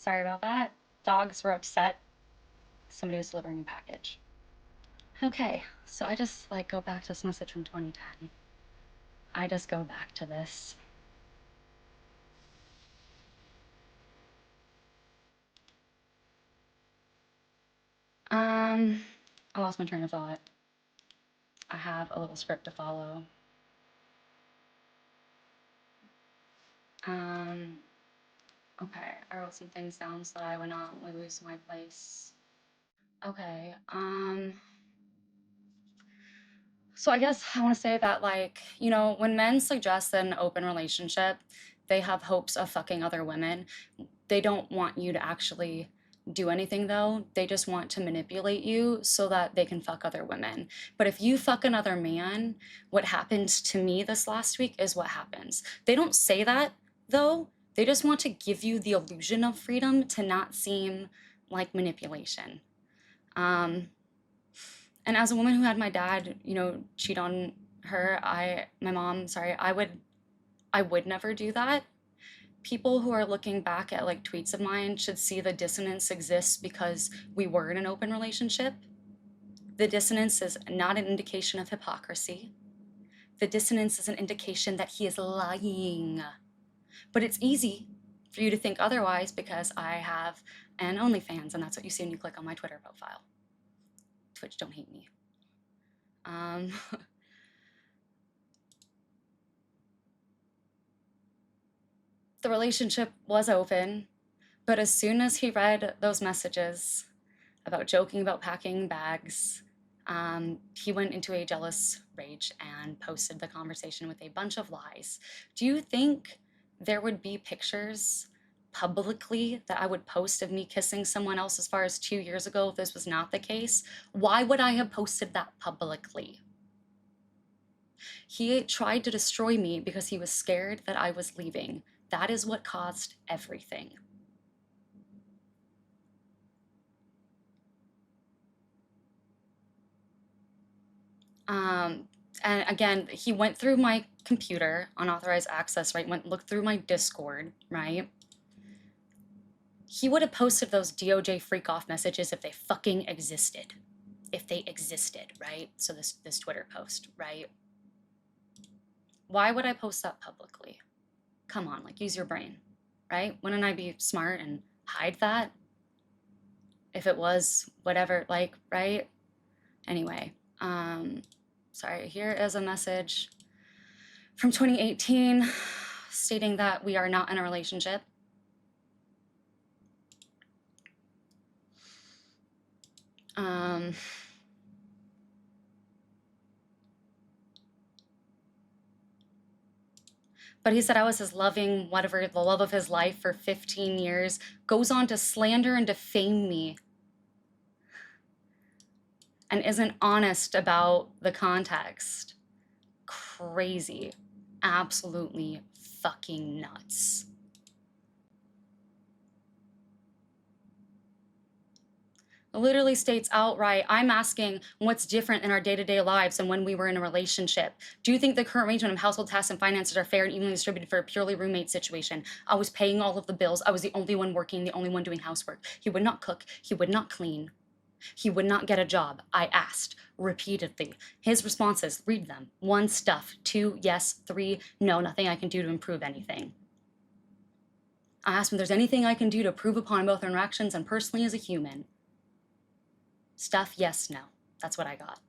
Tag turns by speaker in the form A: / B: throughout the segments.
A: Sorry about that. Dogs were upset. Somebody was delivering a package. Okay, so I just like go back to this message from 2010. I just go back to this. Um, I lost my train of thought. I have a little script to follow. Um, okay, I wrote some things down so that I would not lose my place. Okay, so I guess I want to say that, like, you know, when men suggest an open relationship, they have hopes of fucking other women. They don't want you to actually do anything, though. They just want to manipulate you so that they can fuck other women. But if you fuck another man, what happened to me this last week is what happens. They don't say that, though. They just want to give you the illusion of freedom to not seem like manipulation. And as a woman who had my dad, you know, cheat on her, my mom, sorry, I would never do that. People who are looking back at like tweets of mine should see the dissonance exists because we were in an open relationship. The dissonance is not an indication of hypocrisy. The dissonance is an indication that he is lying. But it's easy for you to think otherwise because I have an OnlyFans, and that's what you see when you click on my Twitter profile. Twitch, don't hate me. The relationship was open, but as soon as he read those messages about joking about packing bags, he went into a jealous rage and posted the conversation with a bunch of lies. Do you think there would be pictures publicly that I would post of me kissing someone else as far as 2 years ago if this was not the case? Why would I have posted that publicly? He tried to destroy me because he was scared that I was leaving. That is what caused everything. And again, he went through my computer, unauthorized access, right? Looked through my Discord, right? He would have posted those DOJ freak off messages if they fucking existed. If they existed, right? So this Twitter post, right? Why would I post that publicly? Come on, like, use your brain, right? Wouldn't I be smart and hide that? If it was whatever, like, right? Anyway, sorry, here is a message from 2018 stating that we are not in a relationship. But he said I was his loving, whatever, the love of his life for 15 years, goes on to slander and defame me, and isn't honest about the context. Crazy. Absolutely fucking nuts. It literally states outright, I'm asking what's different in our day-to-day lives than when we were in a relationship. Do you think the current arrangement of household tasks and finances are fair and evenly distributed for a purely roommate situation? I was paying all of the bills. I was the only one working, the only one doing housework. He would not cook. He would not clean. He would not get a job. I asked repeatedly. His responses, read them. 1, stuff. 2, yes. 3, no, nothing I can do to improve anything. I asked him if there's anything I can do to improve upon both interactions and personally as a human. Stuff, yes, no. That's what I got.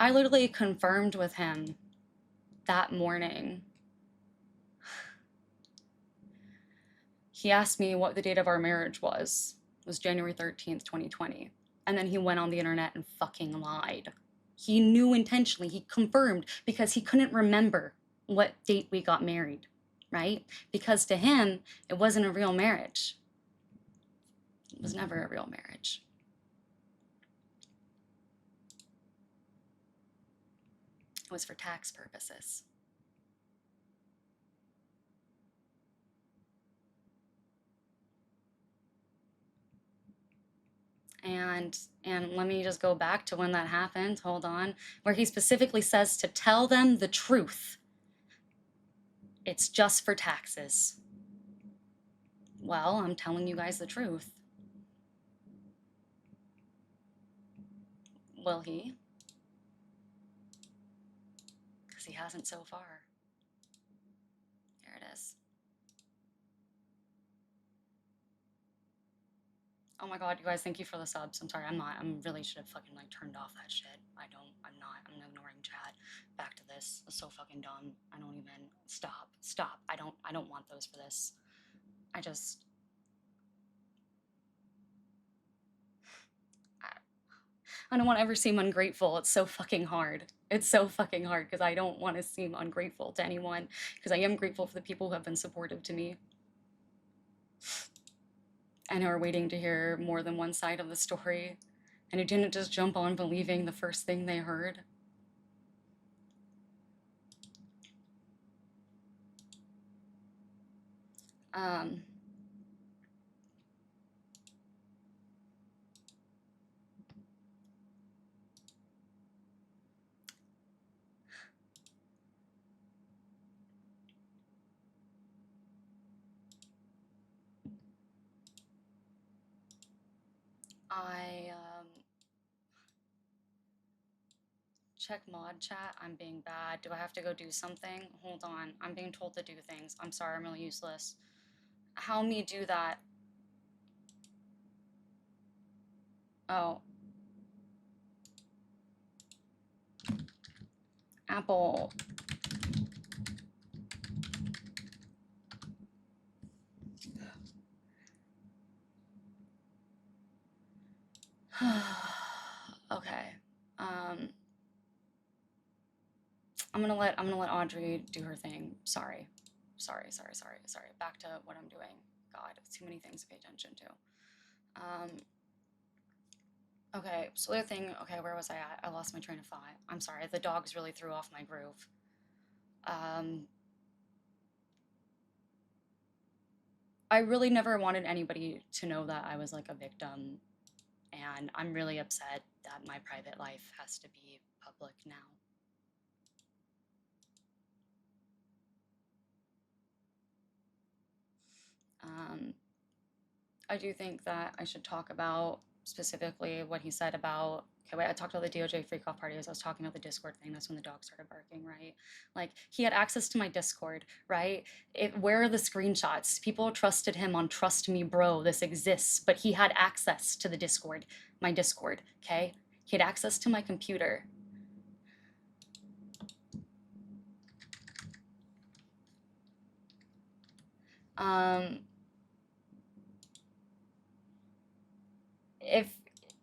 A: I literally confirmed with him that morning. He asked me what the date of our marriage was. It was January 13th, 2020. And then he went on the internet and fucking lied. He knew intentionally, he confirmed because he couldn't remember what date we got married, right? Because to him, it wasn't a real marriage. It was never a real marriage. It was for tax purposes. And let me just go back to when that happened. Hold on. Where he specifically says to tell them the truth. It's just for taxes. Well, I'm telling you guys the truth. Will he? Because he hasn't so far. Here it is. Oh my god, you guys, thank you for the subs. I'm sorry, I'm really should have fucking like turned off that shit. I'm ignoring chat. Back to this. It's so fucking dumb. I don't even, stop. I don't want those for this. I don't want to ever seem ungrateful. It's so fucking hard. It's so fucking hard because I don't want to seem ungrateful to anyone because I am grateful for the people who have been supportive to me and who are waiting to hear more than one side of the story and who didn't just jump on believing the first thing they heard. I check mod chat. I'm being bad. Do I have to go do something? Hold on. I'm being told to do things. I'm sorry, I'm really useless. How me do that? Oh. Apple. Okay. I'm gonna let Audrey do her thing. Sorry. Back to what I'm doing. God, it's too many things to pay attention to. Okay, so the other thing, okay, where was I at? I lost my train of thought. I'm sorry, the dogs really threw off my groove. I really never wanted anybody to know that I was like a victim, and I'm really upset that my private life has to be public now. I do think that I should talk about specifically what he said about, okay, wait, I talked about the DOJ freak-off party as I was talking about the Discord thing. That's when the dog started barking, right? Like, he had access to my Discord, right? Where are the screenshots? People trusted him on Trust Me Bro, this exists, but he had access to the Discord, my Discord, okay? He had access to my computer.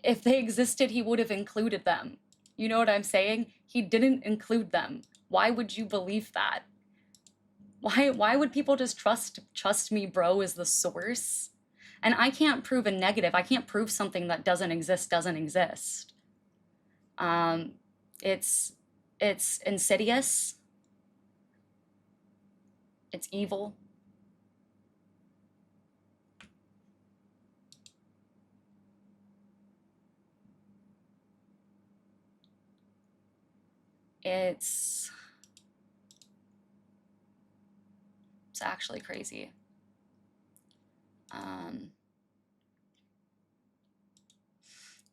A: If they existed, he would have included them. You know what I'm saying? He didn't include them. Why would you believe that? Why would people just trust me, bro, is the source? And I can't prove a negative. I can't prove something that doesn't exist doesn't exist. It's insidious. It's evil. It's actually crazy.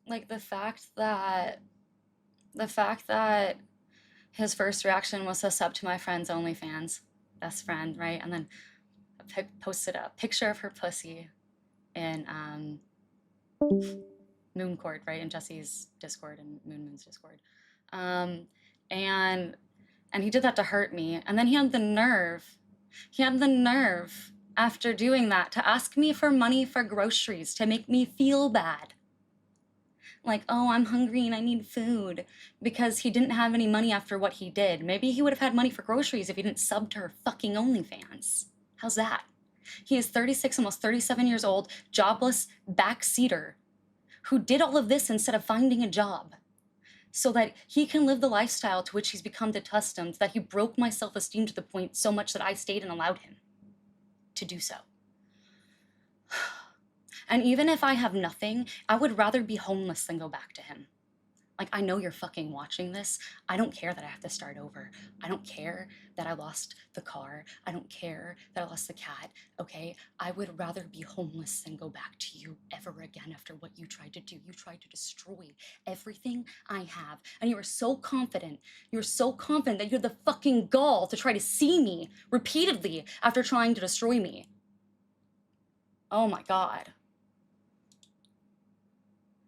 A: Like the fact that his first reaction was to sub to my friend's OnlyFans, best friend, right? And then posted a picture of her pussy in Mooncourt, right? In Jesse's Discord and Moon's Discord. And he did that to hurt me. And then he had the nerve after doing that to ask me for money for groceries to make me feel bad. Like, oh, I'm hungry and I need food, because he didn't have any money after what he did. Maybe he would have had money for groceries if he didn't sub to her fucking OnlyFans. How's that? He is 36, almost 37 years old, jobless backseater who did all of this instead of finding a job so that he can live the lifestyle to which he's become accustomed, that he broke my self-esteem to the point so much that I stayed and allowed him to do so. And even if I have nothing, I would rather be homeless than go back to him. Like, I know you're fucking watching this. I don't care that I have to start over. I don't care that I lost the car. I don't care that I lost the cat, okay? I would rather be homeless than go back to you ever again after what you tried to do. You tried to destroy everything I have. And you were so confident. You were so confident that you had the fucking gall to try to see me repeatedly after trying to destroy me. Oh my God.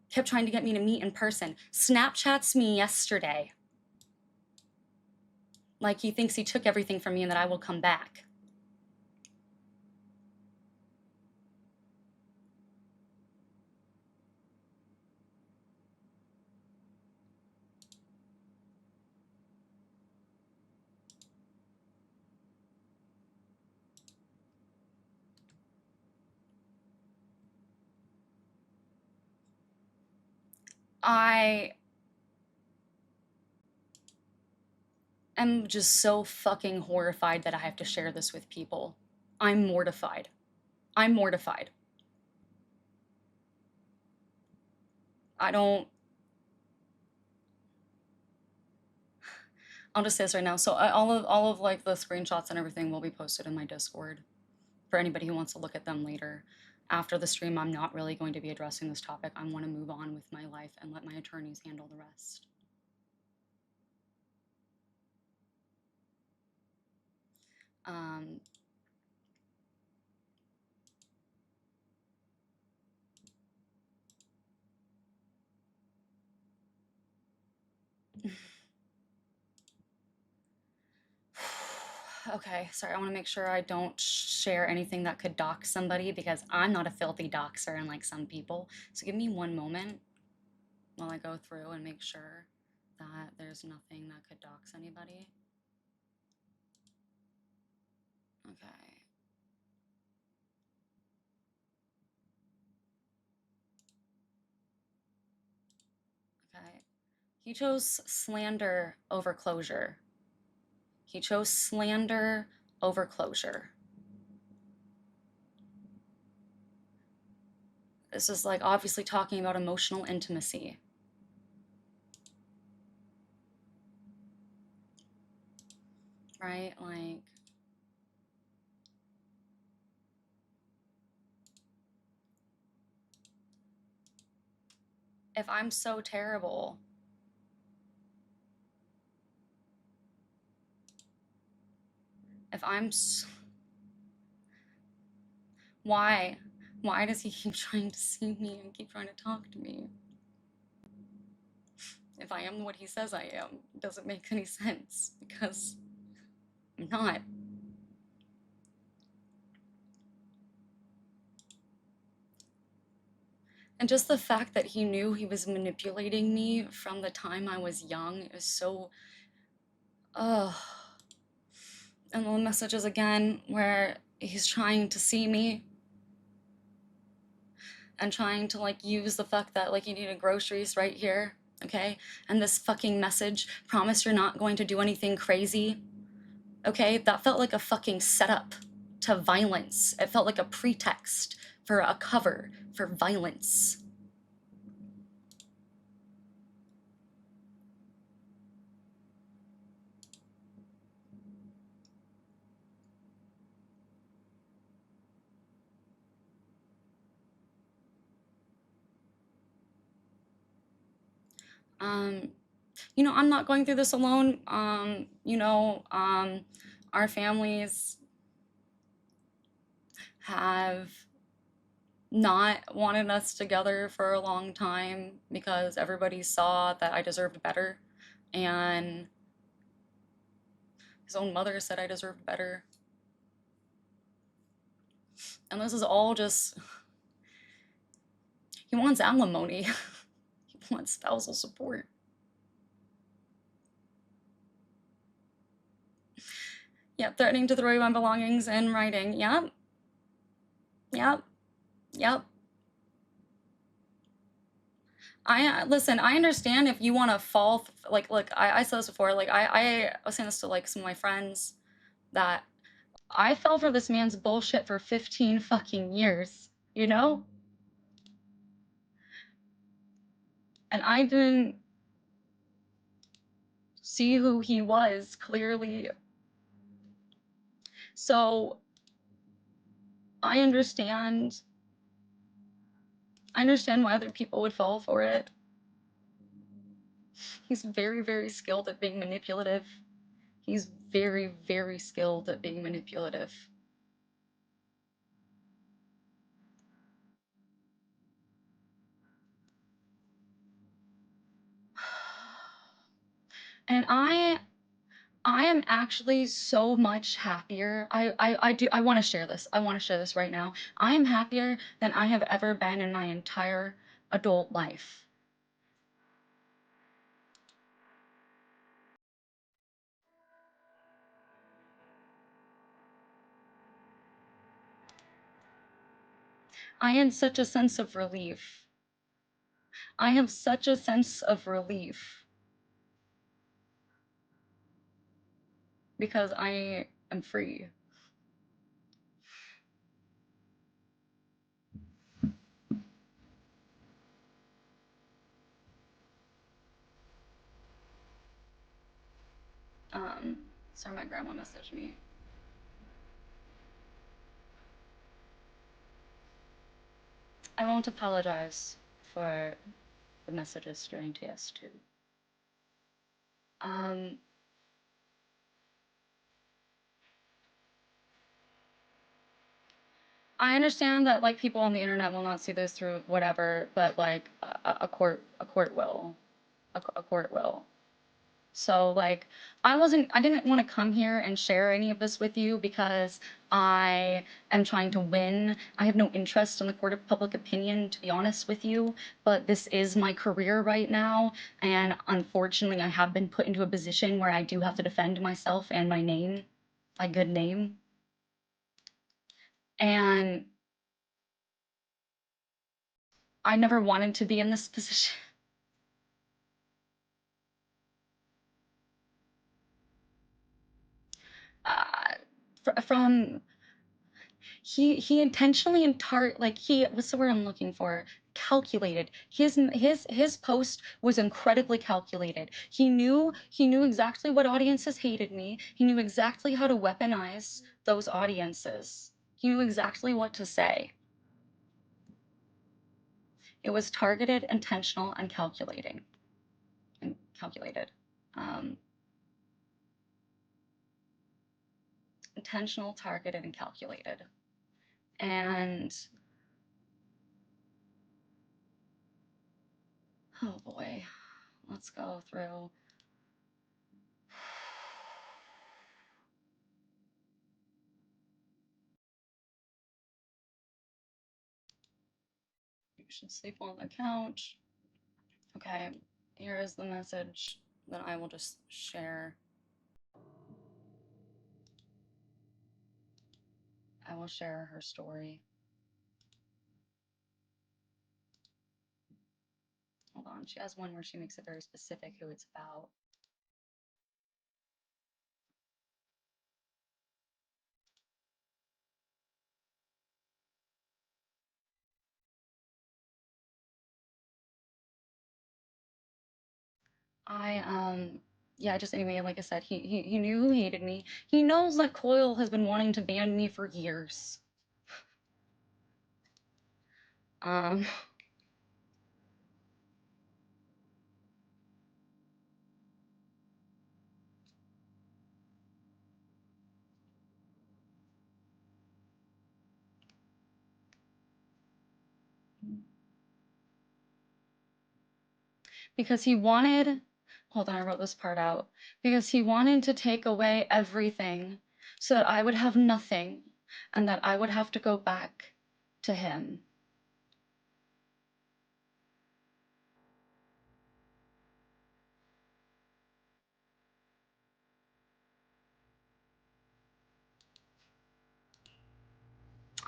A: Kept trying to get me to meet in person. Snapchats me yesterday. Like he thinks he took everything from me and that I will come back. I am just so fucking horrified that I have to share this with people. I'm mortified. I'm mortified. I don't. I'll just say this right now. So all of like the screenshots and everything will be posted in my Discord for anybody who wants to look at them later. After the stream, I'm not really going to be addressing this topic. I want to move on with my life and let my attorneys handle the rest. Um, okay, sorry, I want to make sure I don't share anything that could dox somebody because I'm not a filthy doxer unlike some people. So give me one moment while I go through and make sure that there's nothing that could dox anybody. Okay. Okay. He chose slander over closure. He chose slander over closure. This is like obviously talking about emotional intimacy. Right? Like, if I'm so terrible, if I'm why? Why does he keep trying to see me and keep trying to talk to me? If I am what he says I am, it doesn't make any sense because I'm not. And just the fact that he knew he was manipulating me from the time I was young is so, ugh. And the messages again where he's trying to see me and trying to like use the fact that like you needed groceries right here, okay? And this fucking message, promise you're not going to do anything crazy, okay? That felt like a fucking setup to violence. It felt like a pretext for a cover for violence. You know, I'm not going through this alone. Our families have not wanted us together for a long time because everybody saw that I deserved better. And his own mother said I deserved better. And this is all just, he wants alimony. He wants spousal support. Yep, threatening to throw away my belongings in writing. Yep. Yep. Yep. Listen, I understand if you want to fall, like, look, I said this before, like, I was saying this to, like, some of my friends, that I fell for this man's bullshit for 15 fucking years, you know? And I didn't see who he was clearly. So I understand why other people would fall for it. He's very, very skilled at being manipulative. He's very, very skilled at being manipulative. And I am actually so much happier. I want to share this. I want to share this right now. I am happier than I have ever been in my entire adult life. I had such a sense of relief. I have such a sense of relief because I am free. Sorry, my grandma messaged me. I won't apologize for the messages during TS2. I understand that like people on the internet will not see this through whatever, but like a court will, a court will. So like I didn't want to come here and share any of this with you because I am trying to win. I have no interest in the court of public opinion, to be honest with you, but this is my career right now, and unfortunately I have been put into a position where I do have to defend myself and my name, my good name. And I never wanted to be in this position. From he intentionally like what's the word I'm looking for, calculated. His post was incredibly calculated. He knew exactly what audiences hated me. He knew exactly how to weaponize those audiences. He knew exactly what to say. It was targeted, intentional, and calculated. um, Intentional, targeted, and calculated. And oh boy, let's go through. You should sleep on the couch. Okay, here is the message that I will just share. I will share her story. Hold on, she has one where she makes it very specific who it's about. Yeah, just anyway, like I said, he knew who hated me. He knows that Coil has been wanting to ban me for years. Um, because he wanted, hold on, I wrote this part out, because he wanted to take away everything so that I would have nothing and that I would have to go back to him.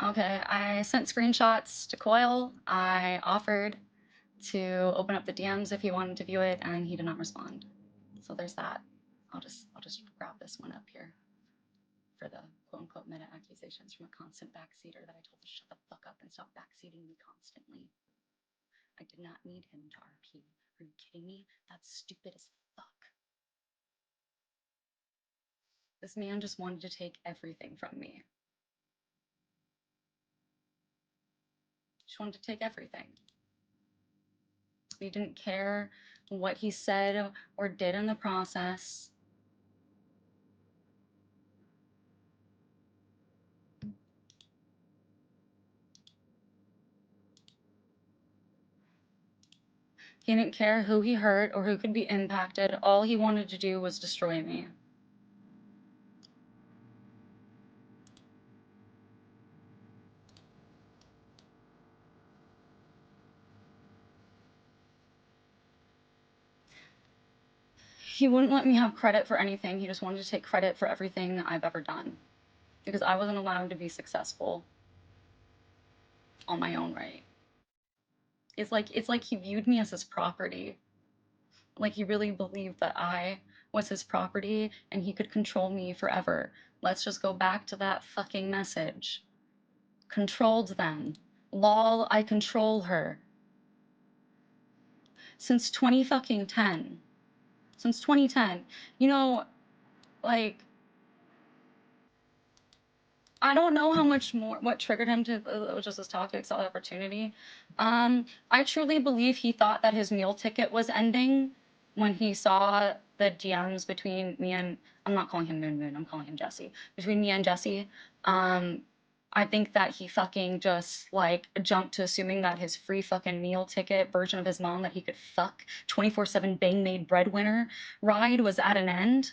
A: Okay, I sent screenshots to Coil. I offered to open up the DMs if he wanted to view it, and he did not respond. So there's that. I'll just grab this one up here for the quote-unquote meta accusations from a constant backseater that I told to shut the fuck up and stop backseating me constantly. I did not need him to RP. Are you kidding me? That's stupid as fuck. This man just wanted to take everything from me. Just wanted to take everything. He didn't care what he said or did in the process. He didn't care who he hurt or who could be impacted. All he wanted to do was destroy me. He wouldn't let me have credit for anything. He just wanted to take credit for everything I've ever done. Because I wasn't allowed to be successful on my own right. It's like he viewed me as his property. Like he really believed that I was his property and he could control me forever. Let's just go back to that fucking message. Controlled them. Lol, I control her. Since 2010. Since 2010. You know, like, I don't know how much more, what triggered him to, just this toxic saw the opportunity. I truly believe he thought that his meal ticket was ending when he saw the DMs between me and, I'm not calling him Moon Moon, I'm calling him Jesse. Between me and Jesse. I think that he fucking just, like, jumped to assuming that his free fucking meal ticket version of his mom that he could fuck 24/7 bang made breadwinner ride was at an end.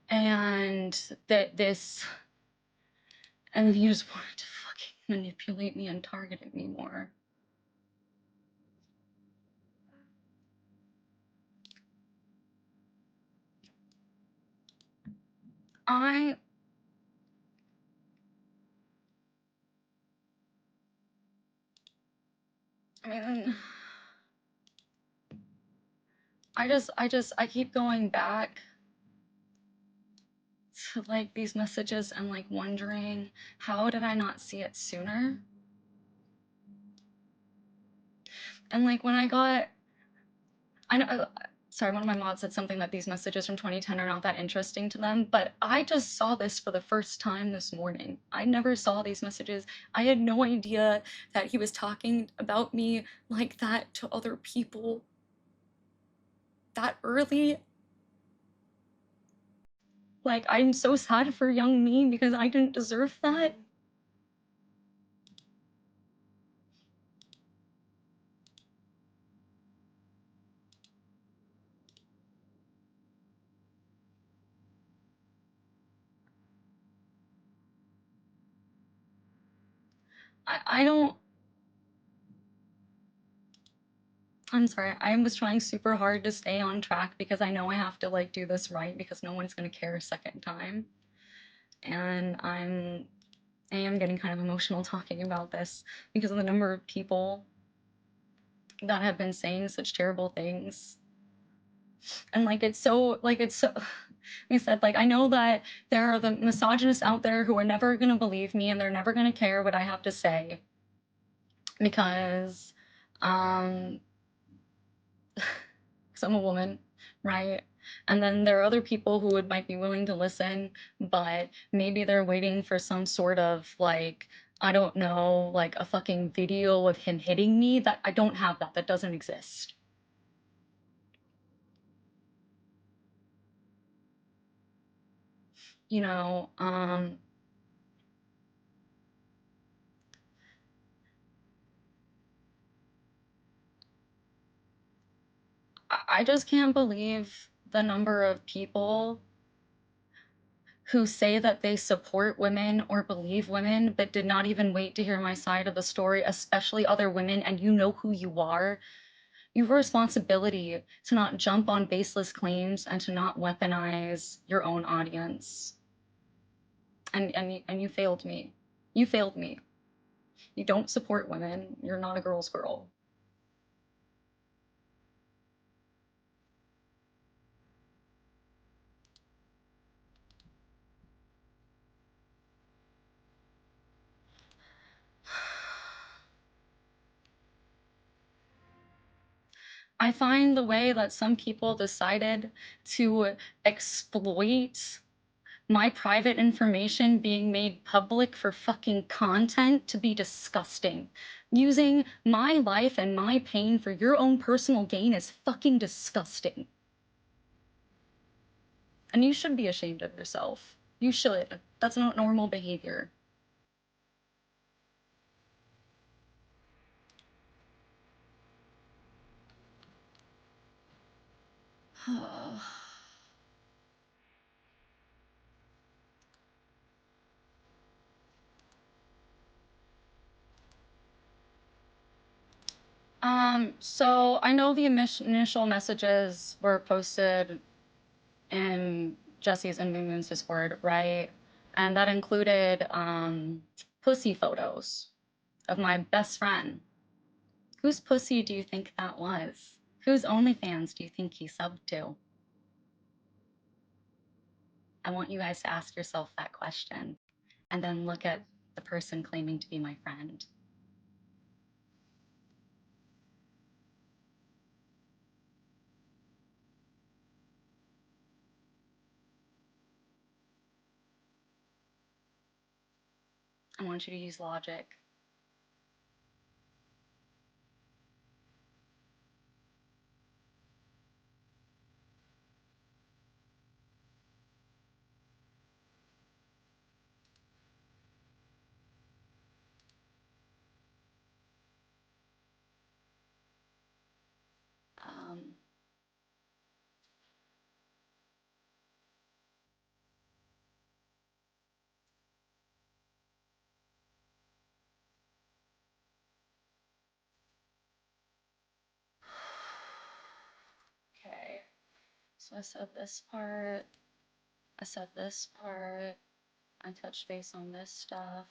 A: And that this, and he just wanted to fucking manipulate me and target me more. I mean, I keep going back to like these messages and like wondering, how did I not see it sooner? And like when I got, I know, sorry, one of my mods said something that these messages from 2010 are not that interesting to them, but I just saw this for the first time this morning. I never saw these messages. I had no idea that he was talking about me like that to other people that early. Like, I'm so sad for young me because I didn't deserve that. I don't, I'm sorry, I was trying super hard to stay on track because I know I have to like do this right because no one's gonna care a second time. And I am getting kind of emotional talking about this because of the number of people that have been saying such terrible things. And like it's so like I said, like I know that there are the misogynists out there who are never gonna believe me and they're never gonna care what I have to say. Because um because I'm a woman, right? And then there are other people who might be willing to listen, but maybe they're waiting for some sort of like, I don't know, like a fucking video of him hitting me. That I don't have that. That doesn't exist. You know, I just can't believe the number of people who say that they support women or believe women, but did not even wait to hear my side of the story, especially other women, and you know who you are. You have a responsibility to not jump on baseless claims and to not weaponize your own audience. And you failed me. You failed me. You don't support women. You're not a girl's girl. I find the way that some people decided to exploit my private information being made public for fucking content to be disgusting. Using my life and my pain for your own personal gain is fucking disgusting. And you should be ashamed of yourself. You should. That's not normal behavior. So I know the initial messages were posted in Jesse's and Moon's Discord, right? And that included pussy photos of my best friend. Whose pussy do you think that was? Whose OnlyFans do you think he subbed to? I want you guys to ask yourself that question and then look at the person claiming to be my friend. I want you to use logic. Um, okay, so I said this part, I said this part, I touched base on this stuff.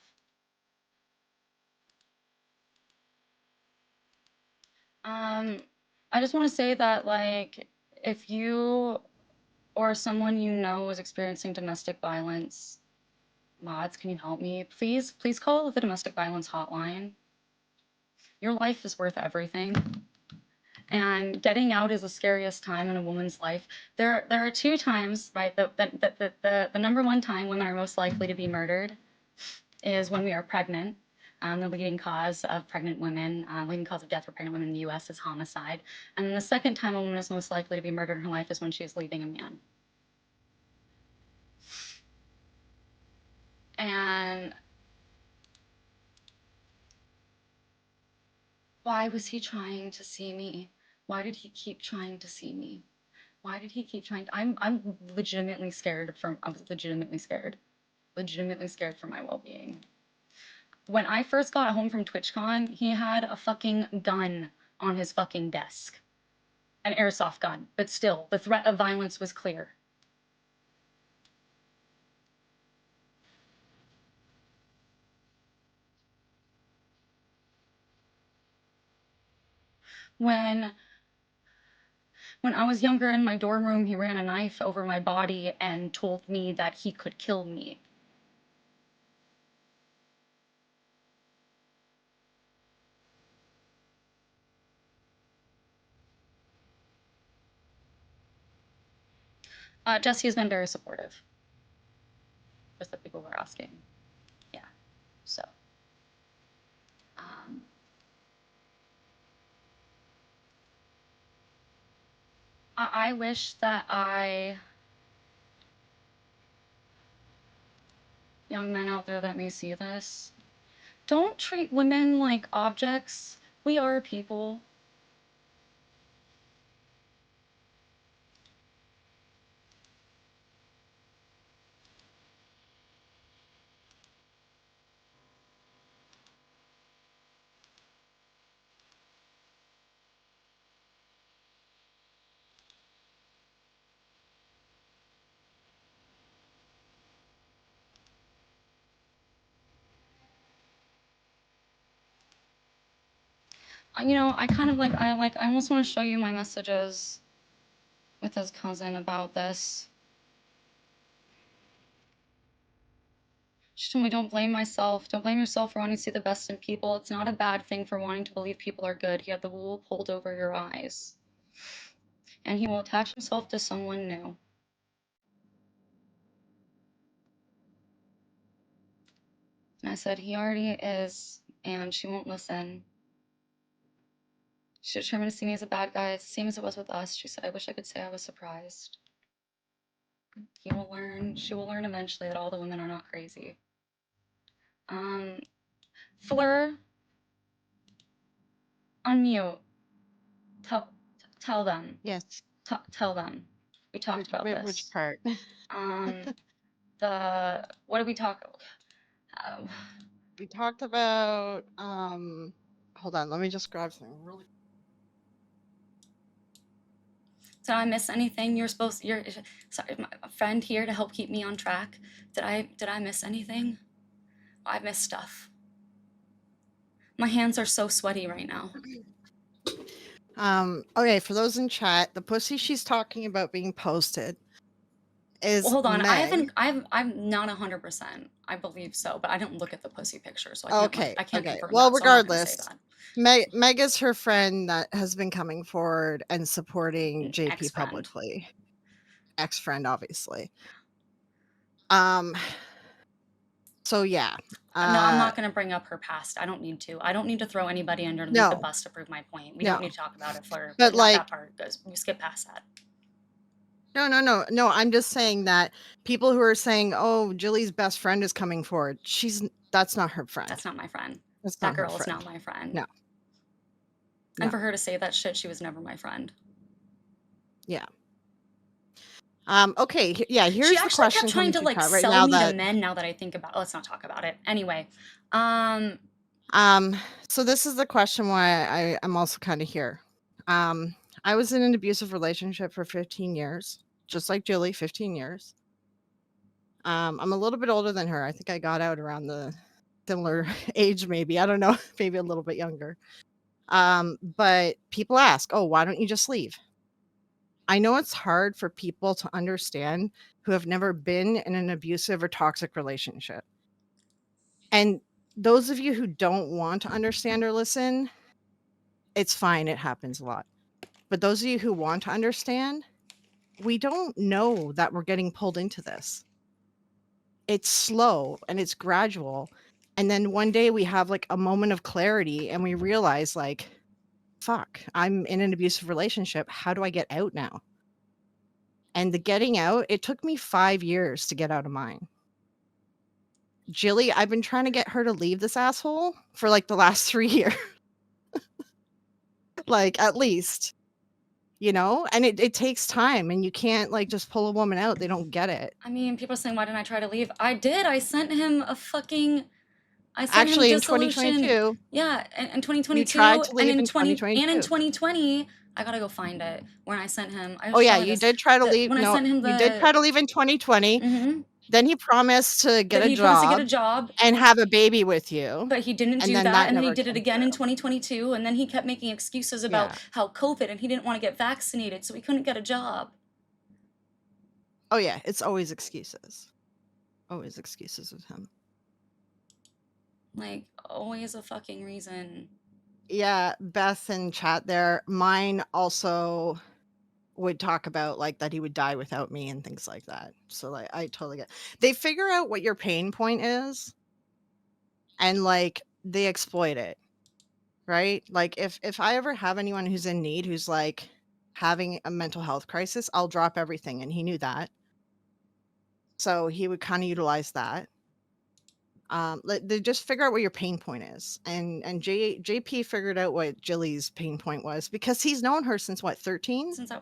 A: I just want to say that, like, if you or someone you know is experiencing domestic violence, mods, can you help me? Please call the domestic violence hotline. Your life is worth everything. And getting out is the scariest time in a woman's life. There are two times, right? The number one time women are most likely to be murdered is when we are pregnant. The leading cause of pregnant women, leading cause of death for pregnant women in the U.S. is homicide. And then the second time a woman is most likely to be murdered in her life is when she is leaving a man. And why was he trying to see me? Why did he keep trying to see me? Why did he keep trying to, I'm legitimately scared from, I was legitimately scared for my well-being. When I first got home from TwitchCon, he had a fucking gun on his fucking desk. An airsoft gun, but still, the threat of violence was clear. When I was younger in my dorm room, he ran a knife over my body and told me that he could kill me. Jesse has been very supportive. Just the people were asking. Yeah, so. Um, I wish that young men out there that may see this, don't treat women like objects. We are people. You know, I kind of I almost want to show you my messages with his cousin about this. She told me, don't blame myself. Don't blame yourself for wanting to see the best in people. It's not a bad thing for wanting to believe people are good. You have the wool pulled over your eyes. And he will attach himself to someone new. And I said, he already is, and she won't listen. She determined to see me as a bad guy, same as it was with us. She said, I wish I could say I was surprised. He will learn, she will learn eventually that all the women are not crazy. Fleur, unmute. Tell them.
B: Yes.
A: Tell them. We talked about this.
B: Which part?
A: What did we talk?
B: We talked about, hold on, let me just grab something really.
A: Did I miss anything? You're sorry, my friend here to help keep me on track. Did I miss anything? I missed stuff. My hands are so sweaty right now.
B: Okay, for those in chat, the pussy she's talking about being posted is
A: Well, hold on.
B: Meg.
A: I'm not 100%. I believe so, but I didn't look at the pussy picture, so I can't confirm
B: well,
A: that. So
B: regardless,
A: I'm not gonna say that.
B: Meg is her friend that has been coming forward and supporting JP
A: Ex-friend.
B: publicly. Ex-friend, obviously. So yeah.
A: No, I'm not going to bring up her past. I don't need to. I don't need to throw anybody underneath the bus to prove my point. We don't need to talk about it for but like, not that part, because we skip past that.
B: No. I'm just saying that people who are saying, "Oh, Jilly's best friend is coming forward," that's not her friend.
A: That's not my friend.
B: That's
A: that girl is not my friend.
B: No.
A: And for her to say that shit, she was never my friend.
B: Yeah. Okay. Yeah. Here's the question.
A: She actually kept trying to like sell me to men. Now that I think about it, let's not talk about it. Anyway.
B: So this is the question why I'm also kind of here. I was in an abusive relationship for 15 years, just like Jilly, 15 years. I'm a little bit older than her. I think I got out around the similar age, maybe. I don't know, maybe a little bit younger. But people ask, oh, why don't you just leave? I know it's hard for people to understand who have never been in an abusive or toxic relationship. And those of you who don't want to understand or listen, it's fine. It happens a lot. But those of you who want to understand, we don't know that we're getting pulled into this. It's slow and it's gradual. And then one day we have like a moment of clarity and we realize like, fuck, I'm in an abusive relationship. How do I get out now? And the getting out, it took me 5 years to get out of mine. Jilly, I've been trying to get her to leave this asshole for like the last 3 years. Like at least, you know, and it takes time and you can't like just pull a woman out. They don't get it.
A: I mean, people are saying, why didn't I try to leave? I did. I sent him a fucking,
B: Actually, in 2022.
A: Yeah, in 2022.
B: You tried to leave
A: and
B: in 2022.
A: And in 2020, I gotta go find it. When I sent him,
B: oh yeah, you did try to leave.
A: When I sent him
B: you did try to leave in 2020.
A: Mm-hmm.
B: Then he promised to get a job and have a baby with you.
A: But he didn't do that, and then he did it again in 2022, and then he kept making excuses about how COVID, and he didn't want to get vaccinated, so he couldn't get a job.
B: Oh yeah, it's always excuses. Always excuses with him.
A: Like, always a fucking reason.
B: Yeah, Beth in chat there. Mine also would talk about like that he would die without me and things like that. So like I totally get. They figure out what your pain point is and like they exploit it. Right? Like if I ever have anyone who's in need who's like having a mental health crisis, I'll drop everything, and he knew that. So he would kind of utilize that. They just figure out what your pain point is, and JP figured out what Jilly's pain point was because he's known her since what, 13?
A: Since I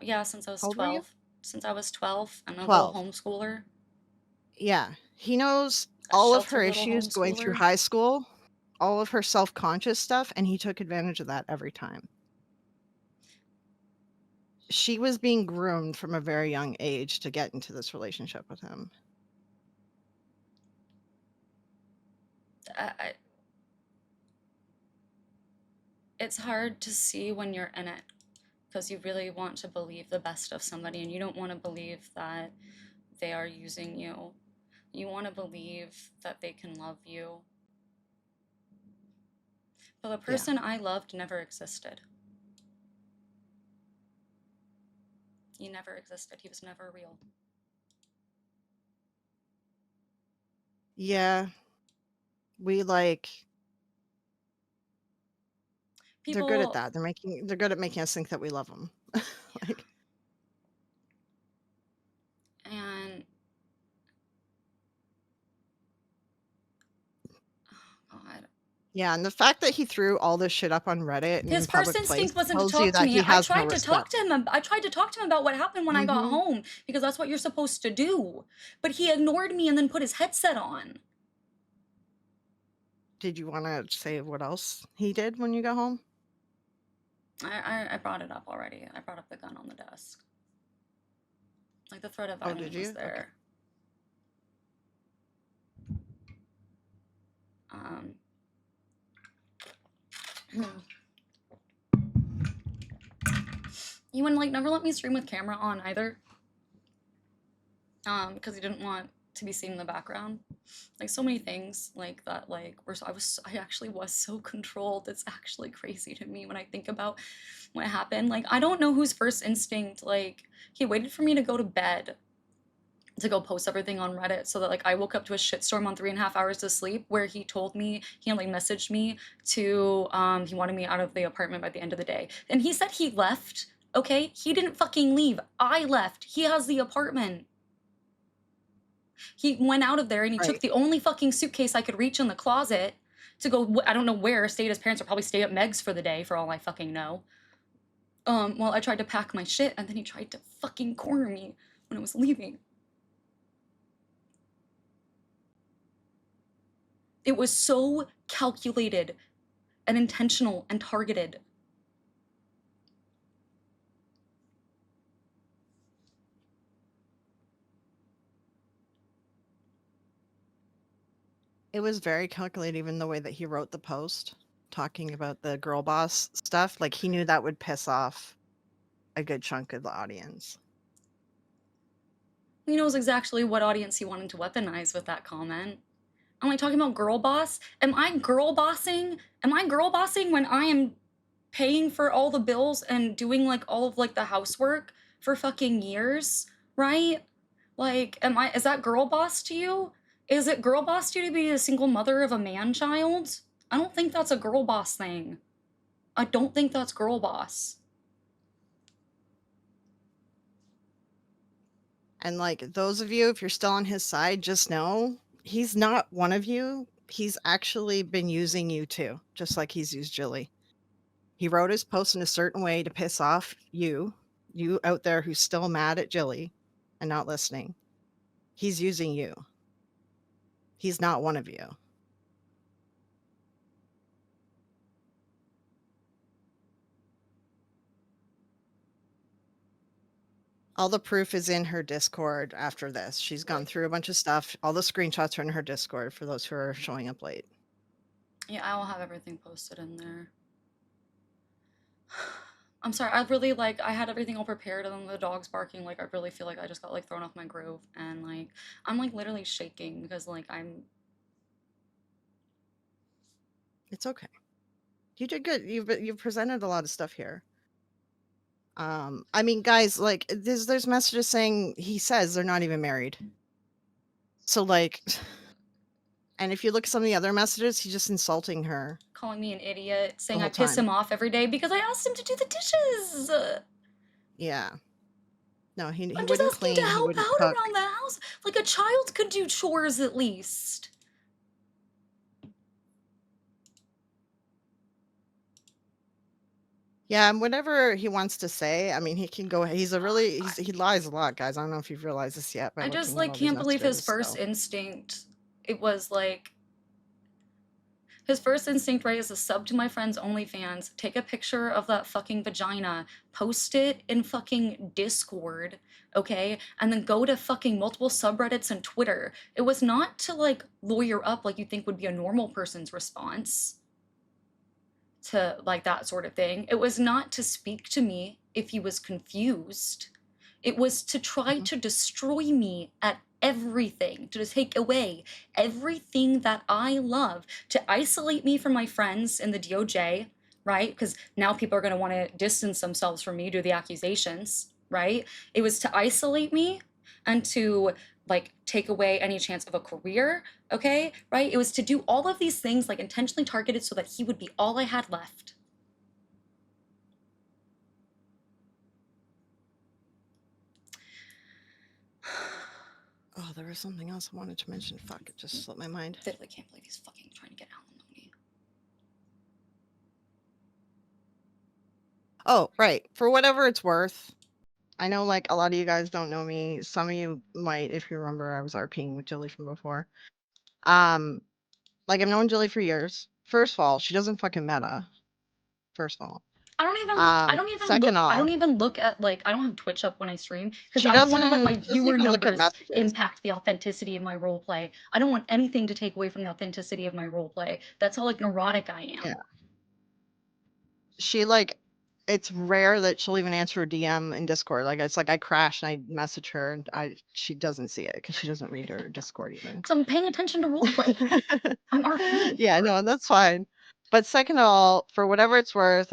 A: was 12. Since I was 12, I'm a
B: 12.
A: little homeschooler.
B: Yeah, he knows all of her issues going through high school, all of her self-conscious stuff, and he took advantage of that every time. She was being groomed from a very young age to get into this relationship with him.
A: It's hard to see when you're in it because you really want to believe the best of somebody and you don't want to believe that they are using you. You want to believe that they can love you. But the person I loved never existed. He never existed. He was never real.
B: Yeah. We like they're good at
A: People,
B: that. They're good at making us think that we love them. Like,
A: and oh God.
B: yeah, and the fact that he threw all this shit up on Reddit and in
A: His first
B: public place
A: instinct wasn't to
B: tells you
A: talk to
B: that
A: me.
B: he
A: I
B: has no
A: tried to talk
B: respect.
A: to him. I tried to talk to him about what happened when I got home, because that's what you're supposed to do. But he ignored me and then put his headset on.
B: Did you want to say what else he did when you got home?
A: I brought it up already. I brought up the gun on the desk. Like, the threat of
B: Oh, did
A: violence was
B: you?
A: there. Okay. You would like never let me stream with camera on either. Because he didn't want to be seen in the background. Like, so many things like that, like I actually was so controlled. It's actually crazy to me when I think about what happened. Like, I don't know whose first instinct, like, he waited for me to go to bed to go post everything on Reddit so that, like, I woke up to a shitstorm on 3.5 hours of sleep where he told me, he like messaged me to, he wanted me out of the apartment by the end of the day. And he said he left, okay? He didn't fucking leave. I left. He has the apartment. He went out of there and he took the only fucking suitcase I could reach in the closet to go, I don't know where, stay at his parents or probably stay at Meg's for the day for all I fucking know. Well, I tried to pack my shit and then he tried to fucking corner me when I was leaving. It was so calculated and intentional and targeted.
B: It was very calculated, even the way that he wrote the post talking about the girl boss stuff. Like, he knew that would piss off a good chunk of the audience.
A: He knows exactly what audience he wanted to weaponize with that comment. I'm like talking about girl boss. Am I girl bossing? Am I girl bossing when I am paying for all the bills and doing like all of like the housework for fucking years, right? Like, is that girl boss to you? Is it girl boss to you to be a single mother of a man child? I don't think that's a girl boss thing. I don't think that's girl boss.
B: And like, those of you, if you're still on his side, just know he's not one of you. He's actually been using you too, just like he's used Jilly. He wrote his post in a certain way to piss off you out there who's still mad at Jilly and not listening. He's using you. He's not one of you. All the proof is in her Discord after this. She's gone through a bunch of stuff. All the screenshots are in her Discord for those who are showing up late.
A: Yeah, I will have everything posted in there. I'm sorry, I had everything all prepared and then the dog's barking, like, I really feel like I just got, like, thrown off my groove, and, like, I'm, like, literally shaking because, like,
B: It's okay. You did good. You've presented a lot of stuff here. I mean, guys, like, there's messages saying he says they're not even married. So, like, and if you look at some of the other messages, he's just insulting her.
A: calling me an idiot, saying I
B: whole
A: piss
B: time.
A: him off every day because I asked him to do the dishes.
B: Yeah. No, he
A: I'm just
B: wouldn't
A: asking
B: clean.
A: to
B: He
A: help
B: wouldn't
A: out
B: cook.
A: around the house. Like, a child could do chores at least.
B: Yeah, and whatever he wants to say, I mean, he can go. He lies a lot, guys. I don't know if you've realized this yet.
A: I just, like, can't believe his first
B: So.
A: instinct. It was like, his first instinct, right, is to sub to my friend's OnlyFans, take a picture of that fucking vagina, post it in fucking Discord, okay? And then go to fucking multiple subreddits and Twitter. It was not to, like, lawyer up like you think would be a normal person's response to, like, that sort of thing. It was not to speak to me if he was confused. It was to try to destroy me at everything, to take away everything that I love, to isolate me from my friends in the DOJ, right? Because now people are going to want to distance themselves from me due to the accusations, right? It was to isolate me and to like take away any chance of a career, okay? Right? It was to do all of these things like intentionally targeted so that he would be all I had left.
B: Oh, there was something else I wanted to mention. Fuck, it just slipped my mind.
A: Literally can't believe he's fucking trying to get alimony.
B: Oh, right. For whatever it's worth, I know like a lot of you guys don't know me. Some of you might, if you remember, I was RPing with Jilly from before. Like I've known Jilly for years. First of all, she doesn't fucking meta. First of all.
A: I don't even look.
B: Second
A: I don't
B: off,
A: even look at like. I don't have Twitch up when I stream because
B: she
A: I don't want to let my
B: doesn't
A: viewer
B: even look at
A: numbers
B: messages.
A: impact the authenticity of my roleplay. I don't want anything to take away from the authenticity of my roleplay. That's how like neurotic I am.
B: Yeah. She like, it's rare that she'll even answer a DM in Discord. Like it's like I crash and I message her and she doesn't see it because she doesn't read her Discord even.
A: So I'm paying attention to roleplay. I'm RP.
B: Yeah, no, that's fine. But second of all, for whatever it's worth,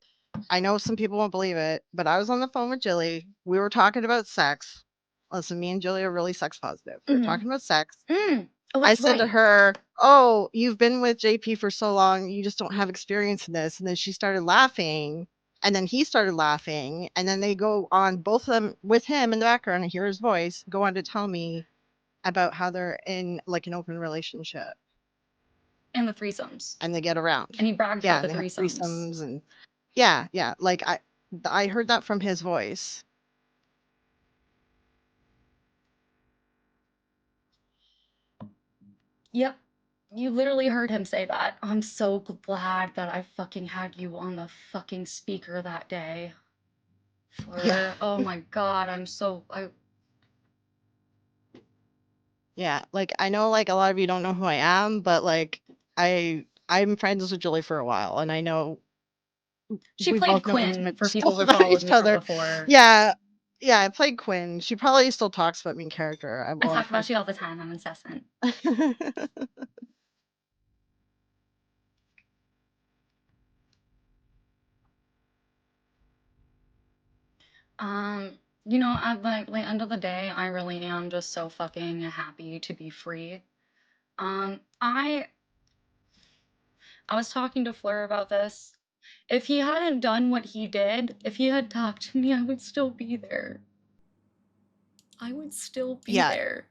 B: I know some people won't believe it, but I was on the phone with Jilly. We were talking about sex. Listen, me and Jilly are really sex positive. We were talking about sex.
A: Oh,
B: I
A: that's
B: said to
A: right.
B: her, "Oh, you've been with JP for so long, you just don't have experience in this." And then she started laughing, and then he started laughing, and then they go on, both of them with him in the background. I hear his voice go on to tell me about how they're in like an open relationship
A: And the threesomes.
B: and they get around.
A: And he bragged
B: Yeah,
A: about
B: and
A: the
B: they have
A: threesomes.
B: threesomes and yeah, yeah. Like I heard that from his voice.
A: Yep. You literally heard him say that. I'm so glad that I fucking had you on the fucking speaker that day.
B: Yeah.
A: Oh my god,
B: Yeah, like I know like a lot of you don't know who I am, but like I'm friends with Julie for a while and I know
A: She
B: we
A: played
B: both know
A: Quinn
B: intimate
A: for people
B: stuff
A: who
B: about
A: followed
B: each
A: me from
B: other.
A: before.
B: Yeah. Yeah, I played Quinn. She probably still talks about me in character.
A: I talk about you all the time. I'm incessant. You know, at the end of the day, I really am just so fucking happy to be free. I was talking to Fleur about this. If he hadn't done what he did, if he had talked to me, I would still be there. I would still be
B: Yeah,
A: there.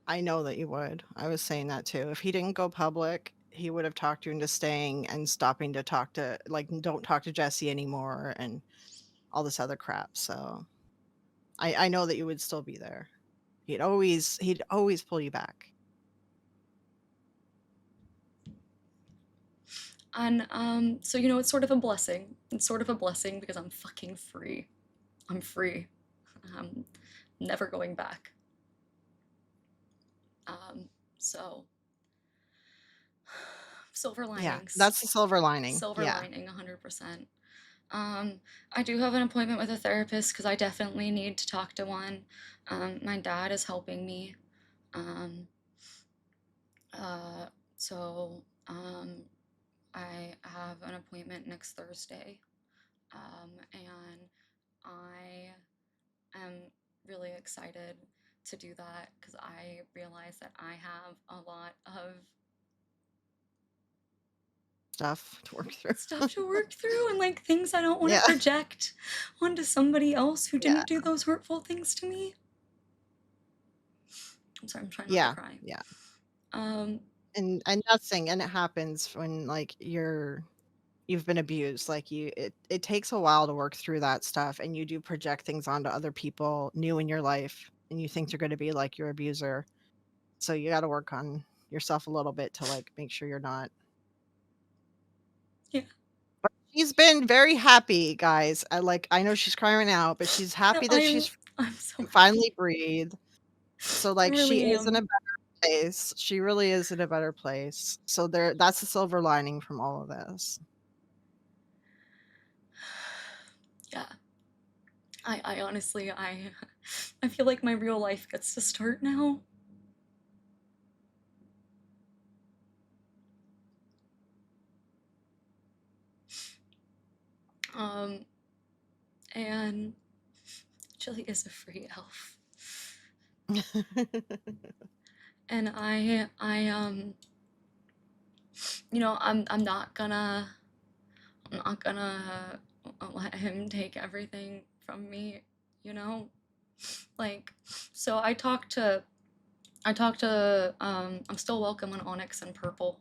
B: I know that you would. I was saying that too. If he didn't go public, he would have talked you into staying and stopping to talk to like don't talk to Jesse anymore and all this other crap. So I know that you would still be there. He'd always pull you back.
A: And so you know, it's sort of a blessing. It's sort of a blessing because I'm fucking free. I'm free. I'm never going back. So silver
B: Yeah,
A: linings.
B: that's the silver lining.
A: Silver
B: Yeah.
A: lining, 100%. I do have an appointment with a therapist because I definitely need to talk to one. My dad is helping me. Um, so I have an appointment next Thursday. And I am really excited to do that because I realize that I have a lot of
B: Stuff to work through.
A: stuff to work through and like things I don't want to
B: Yeah.
A: project onto somebody else who
B: Yeah.
A: didn't do those hurtful things to me. I'm sorry, I'm trying not to
B: Yeah.
A: cry.
B: Yeah.
A: Um,
B: And nothing and it happens when like you've been abused. Like it takes a while to work through that stuff and you do project things onto other people new in your life and you think they're going to be like your abuser. So you got to work on yourself a little bit to like make sure you're not.
A: yeah.
B: But she's been very happy, guys. I know she's crying right now, but she's happy that
A: I'm so
B: finally breathed. So
A: I
B: like she
A: really
B: is in a
A: am.
B: better place. She really is in a better place. So that's the silver lining from all of this.
A: Yeah. I honestly I feel like my real life gets to start now. Um and DivaJilly is a free elf. And you know, I'm not gonna let him take everything from me, you know? Like, so I'm still welcome on Onyx and Purple.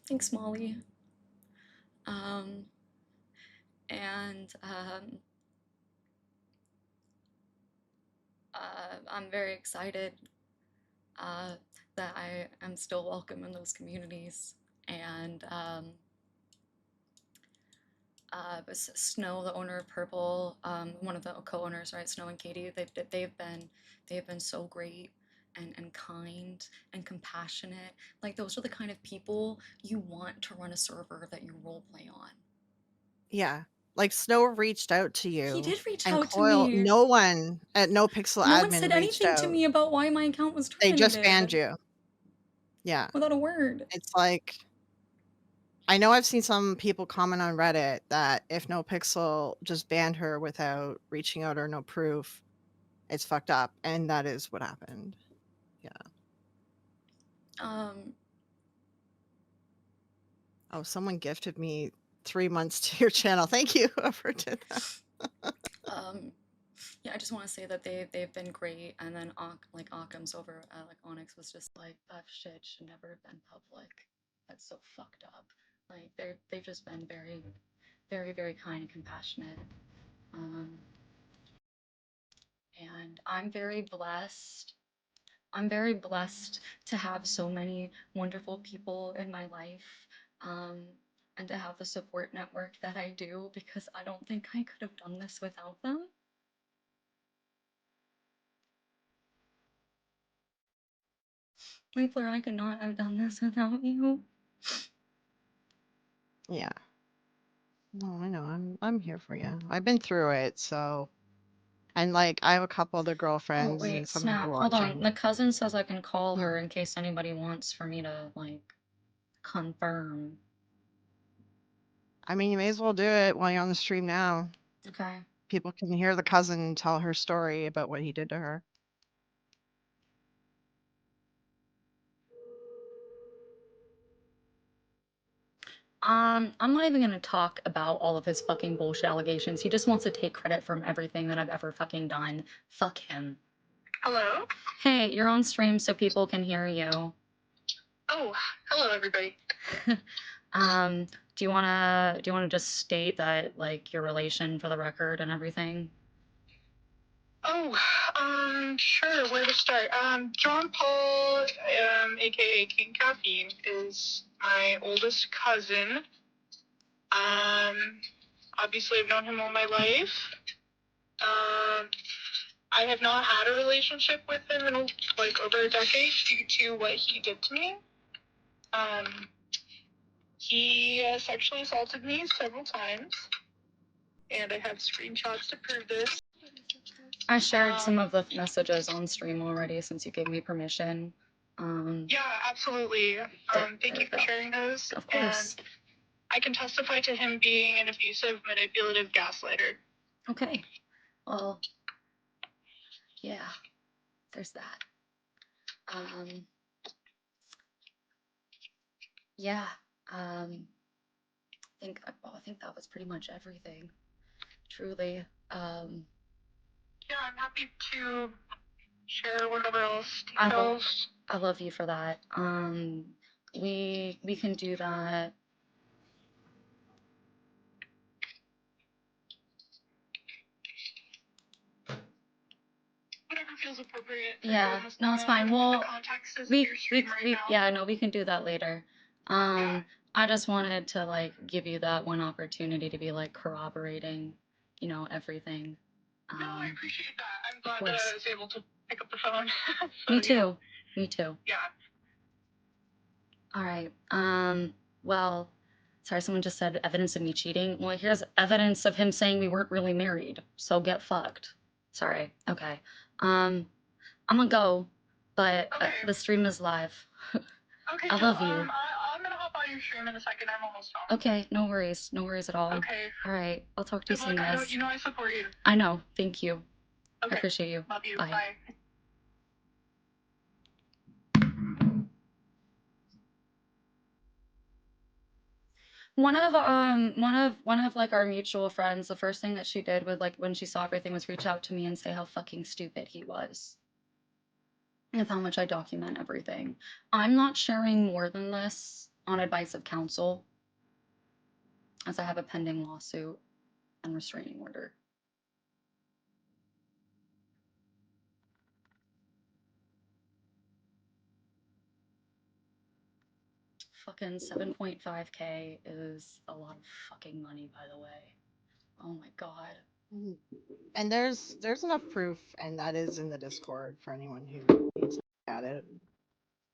A: Thanks, Molly. Um, and I'm very excited that I am still welcome in those communities. And Snow, the owner of Purple, one of the co-owners, right? Snow and Katie, they've been so great and kind and compassionate. Like those are the kind of people you want to run a server that you roleplay on.
B: Yeah. Like Snow reached out to
A: He
B: you,
A: did reach
B: and
A: out to
B: Coil,
A: me.
B: no one at NoPixel
A: No one
B: admin
A: said
B: reached
A: anything to
B: out.
A: me about why my account was
B: They just banned
A: terminated
B: you. Yeah.
A: without a word.
B: It's like, I know I've seen some people comment on Reddit that if NoPixel just banned her without reaching out or no proof, it's fucked up, and that is what happened. Yeah. Oh, someone gifted me 3 months to your channel. Thank you, whoever did that.
A: Yeah, I just want to say that they've been great, and then like Occam's over like Onyx was just like that shit should never have been public. That's so fucked up. Like they've just been very, very, very kind and compassionate. Um, and I'm very blessed. I'm very blessed to have so many wonderful people in my life, um, and to have the support network that I do, because I don't think I could have done this without them. Winkler, I could not have done this without you.
B: Yeah. No, I know. I'm here for you. I've been through it, so. And like, I have a couple other
A: Oh
B: girlfriends and
A: wait,
B: some people
A: snap. Hold on.
B: watching.
A: The cousin says I can call her in case anybody wants for me to like confirm.
B: I mean, you may as well do it while you're on the stream now.
A: Okay.
B: People can hear the cousin tell her story about what he did to her.
A: I'm not even gonna talk about all of his fucking bullshit allegations. He just wants to take credit from everything that I've ever fucking done. Fuck him.
C: Hello?
A: Hey, you're on stream so people can hear you.
C: Oh, hello everybody.
A: Do you wanna just state that like your relation for the record and everything?
C: Oh, sure, where to start? John Paul, aka King Caffeine, is my oldest cousin. Obviously I've known him all my life. I have not had a relationship with him in like over a decade due to what he did to me. He sexually assaulted me several times, and I have screenshots to prove this.
A: I shared some of the messages on stream already since you gave me permission.
C: Yeah, absolutely. Thank you for sharing those.
A: Of course.
C: And I can testify to him being an abusive, manipulative gaslighter.
A: Okay. Well, yeah, there's that. Yeah. I think that was pretty much everything. Truly.
C: Yeah, I'm happy to share whatever else
A: I
C: details.
A: love you for that. We can do that.
C: Whatever feels appropriate.
A: Yeah, no, it's fine. Well, yeah, no, we can do that later.
C: Yeah.
A: I just wanted to like give you that one opportunity to be like corroborating, you know, everything.
C: No, I appreciate that. I'm glad that
A: course.
C: I was able to pick up the phone. So,
A: Me too.
C: yeah.
A: Me too.
C: Yeah.
A: All right. Well, sorry, someone just said evidence of me cheating. Well, here's evidence of him saying we weren't really married. So get fucked. Sorry. Okay. I'm gonna go, but
C: Okay.
A: the stream is live.
C: Okay,
A: I
C: so,
A: love you.
C: I'm gonna hop on your stream in a second. I'm almost home.
A: Okay, no worries. No worries at all.
C: Okay.
A: All right. I'll talk to you
C: Good
A: soon,
C: luck.
A: guys.
C: You know I support you.
A: I know. Thank you. I appreciate you.
C: Love you.
A: Bye.
C: Bye.
A: One of like our mutual friends, the first thing that she did with like when she saw everything was reach out to me and say how fucking stupid he was. With how much I document everything. I'm not sharing more than this on advice of counsel, as I have a pending lawsuit and restraining order. Fucking 7.5K is a lot of fucking money, by the way. Oh my god.
B: And there's enough proof, and that is in the Discord for anyone who needs to look at it.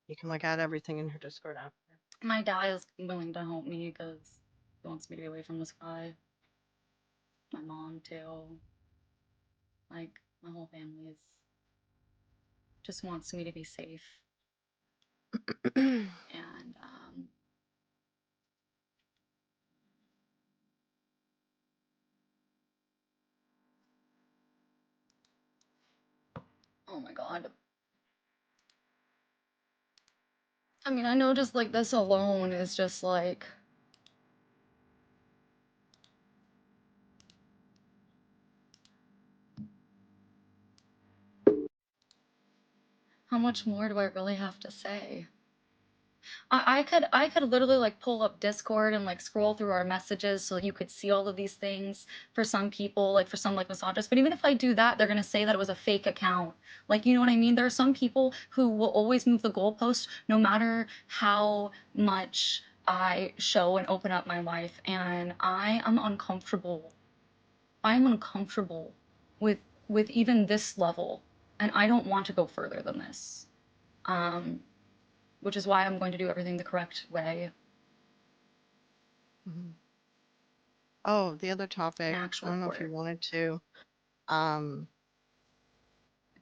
B: You can look at everything in her Discord after.
A: My dad is willing to help me because he wants me to be away from this guy. My mom too. Like, my whole family is just wants me to be safe. And oh my god. I mean, I know just like this alone is just like how much more do I really have to say? I could literally like pull up Discord and like scroll through our messages so you could see all of these things for some people, like for some like misogynists. But even if I do that, they're gonna say that it was a fake account. Like, you know what I mean? There are some people who will always move the goalpost no matter how much I show and open up my life, and I am uncomfortable. I am uncomfortable with even this level, and I don't want to go further than this. Which is why I'm going to do everything the correct way.
B: Oh, the other topic. I
A: Actual
B: don't know if you
A: court.
B: wanted to.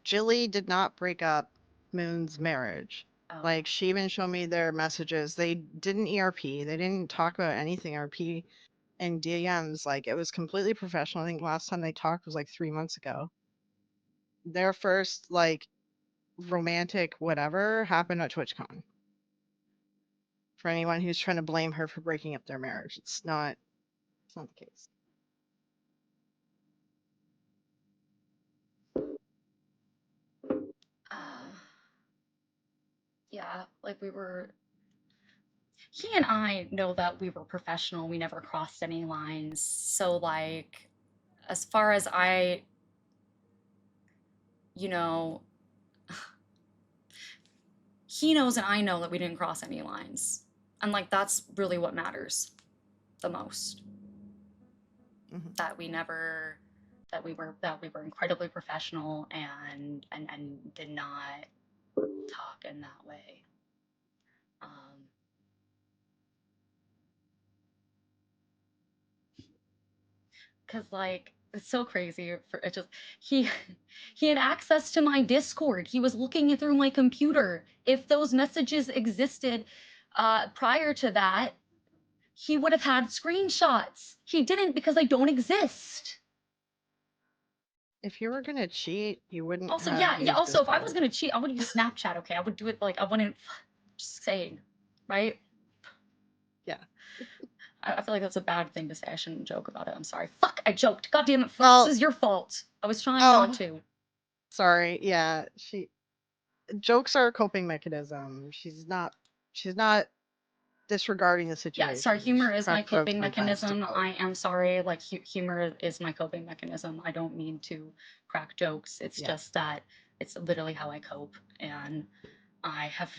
B: Jilly did not break up Moon's marriage.
A: Oh.
B: Like, she even showed me their messages. They didn't ERP. They didn't talk about anything ERP and DMs. Like, it was completely professional. I think last time they talked was like 3 months ago. Their first, like, romantic whatever happened at TwitchCon. For anyone who's trying to blame her for breaking up their marriage, it's not the case.
A: Yeah, like we were. He and I know that we were professional. We never crossed any lines. So, like, as far as I, you know, he knows and I know that we didn't cross any lines. And, like, that's really what matters the most. That we never. That we were incredibly professional and did not talk in that way. Cause like it's so crazy for it just he he had access to my Discord. He was looking through my computer. If those messages existed prior to that, he would have had screenshots. He didn't because I don't exist.
B: If you were gonna cheat, you wouldn't
A: Also,
B: have
A: yeah,
B: used
A: also if I was
B: Discord.
A: gonna cheat, I would use Snapchat, okay? I would do it like I wouldn't just saying, right?
B: Yeah.
A: I feel like that's a bad thing to say. I shouldn't joke about it. I'm sorry. Fuck, I joked. God damn it,
B: Well,
A: this is your fault. I was trying not to.
B: Sorry. Yeah, jokes are a coping mechanism. She's not disregarding the
A: Yeah,
B: situation.
A: sorry, humor is my
B: Crack jokes
A: coping
B: sometimes to
A: mechanism.
B: cope.
A: I am sorry, like humor is my coping mechanism. I don't mean to crack jokes. It's just that it's literally how I cope, and I have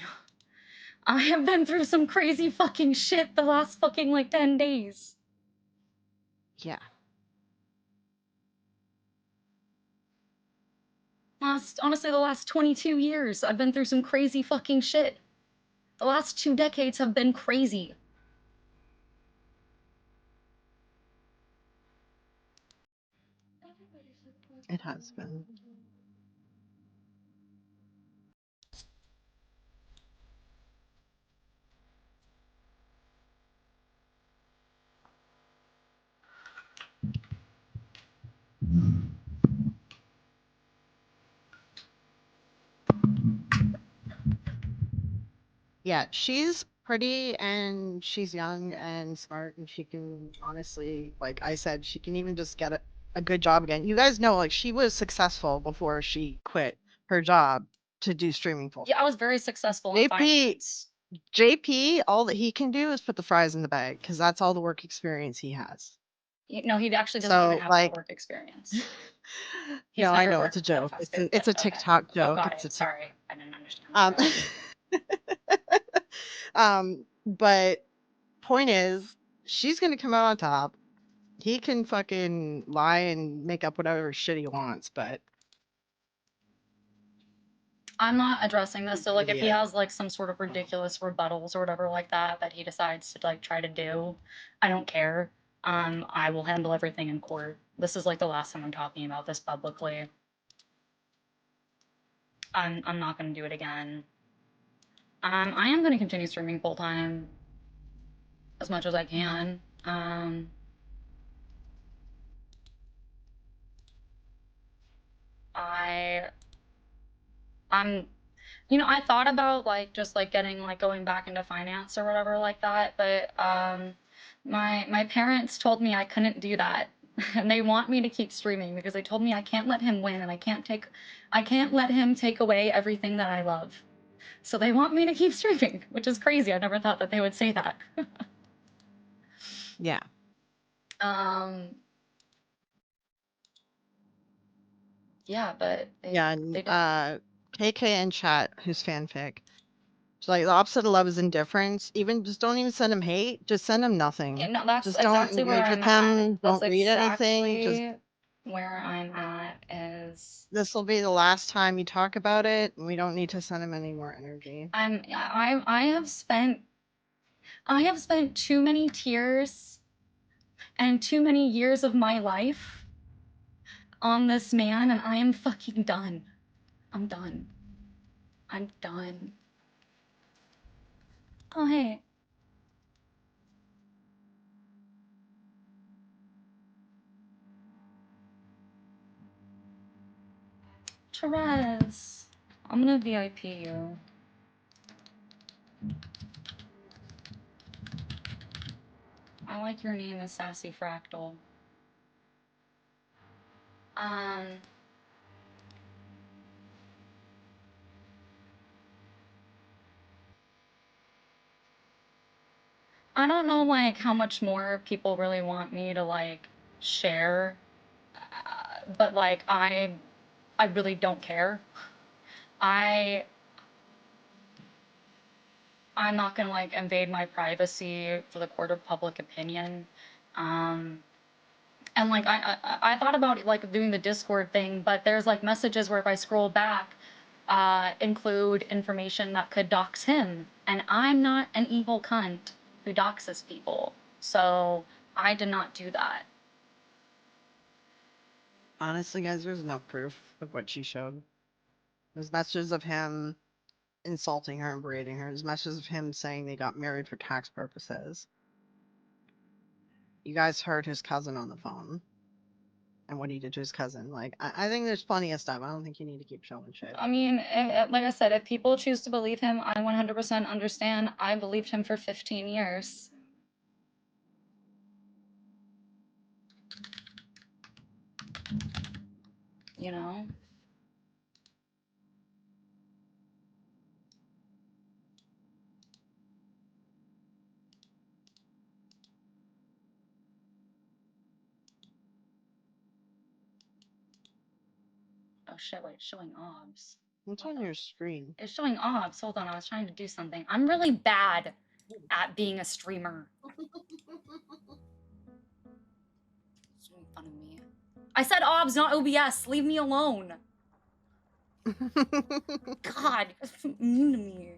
A: I have been through some crazy fucking shit the last fucking like 10 days.
B: Yeah.
A: Honestly, the last 22 years, I've been through some crazy fucking shit. The last 2 decades have been crazy.
B: It has been. Yeah, she's pretty and she's young and smart and she can honestly, like I said, she can even just get a good job again. You guys know, like she was successful before she quit her job to do streaming full.
A: Yeah, I was very successful in
B: JP,
A: finance.
B: JP, all that he can do is put the fries in the bag because that's all the work experience he has.
A: No, he actually doesn't even
B: So,
A: have
B: like,
A: that work experience. He's
B: no, I
A: never
B: know it's
A: worked
B: a
A: at that
B: joke.
A: fast
B: It's
A: food.
B: a
A: Okay.
B: TikTok
A: Oh,
B: joke.
A: got
B: It's a
A: it. Sorry, I didn't understand.
B: um,
A: Sorry.
B: but point is, she's gonna come out on top. He can fucking lie and make up whatever shit he wants, but
A: I'm not addressing this. So, like, if he
B: idiot.
A: has like some sort of ridiculous rebuttals or whatever like that that he decides to like try to do, I don't care. I will handle everything in court. This is like the last time I'm talking about this publicly. I'm not gonna do it again. I am gonna continue streaming full time as much as I can. I I'm I thought about like just like getting like going back into finance or whatever like that, but my parents told me I couldn't do that. And they want me to keep streaming because they told me I can't let him win and I can't let him take away everything that I love. So they want me to keep streaming, which is crazy. I never thought that they would say that.
B: Yeah.
A: Yeah, but
B: Yeah, and
A: they don't.
B: KK in chat, who's fanfic. So like the opposite of love is indifference. Even just don't even send him hate. Just send him nothing.
A: No, that's
B: Just don't
A: exactly where
B: engage
A: I'm
B: with
A: at.
B: him.
A: That's
B: Don't read anything. Just
A: exactly where I'm at is
B: this will be the last time you talk about it. And we don't need to send him any more energy.
A: I have spent too many tears and too many years of my life on this man, and I am fucking done. I'm done. I'm done. Oh, hey. Therese. I'm gonna VIP you. I like your name is Sassy Fractal. Um, I don't know like how much more people really want me to like share, but like I really don't care. I I'm not gonna like invade my privacy for the court of public opinion. Um, and like I thought about like doing the Discord thing, but there's like messages where if I scroll back, include information that could dox him, and I'm not an evil cunt who doxes people, so I did not do that.
B: Honestly, guys, there's no proof of what she showed. There's messages of him insulting her and berating her. There's messages of him saying they got married for tax purposes. You guys heard his cousin on the phone and what he did to his cousin. Like, I think there's plenty of stuff. I don't think you need to keep showing shit.
A: I mean, like I said, if people choose to believe him, I 100% understand. I believed him for 15 years. You know? Oh shit, wait, it's showing obs.
B: What's on your screen?
A: It's showing obs. Hold on, I was trying to do something. I'm really bad at being a streamer. It's making fun of me. I said obs, not OBS. Leave me alone. God, you're mean to me.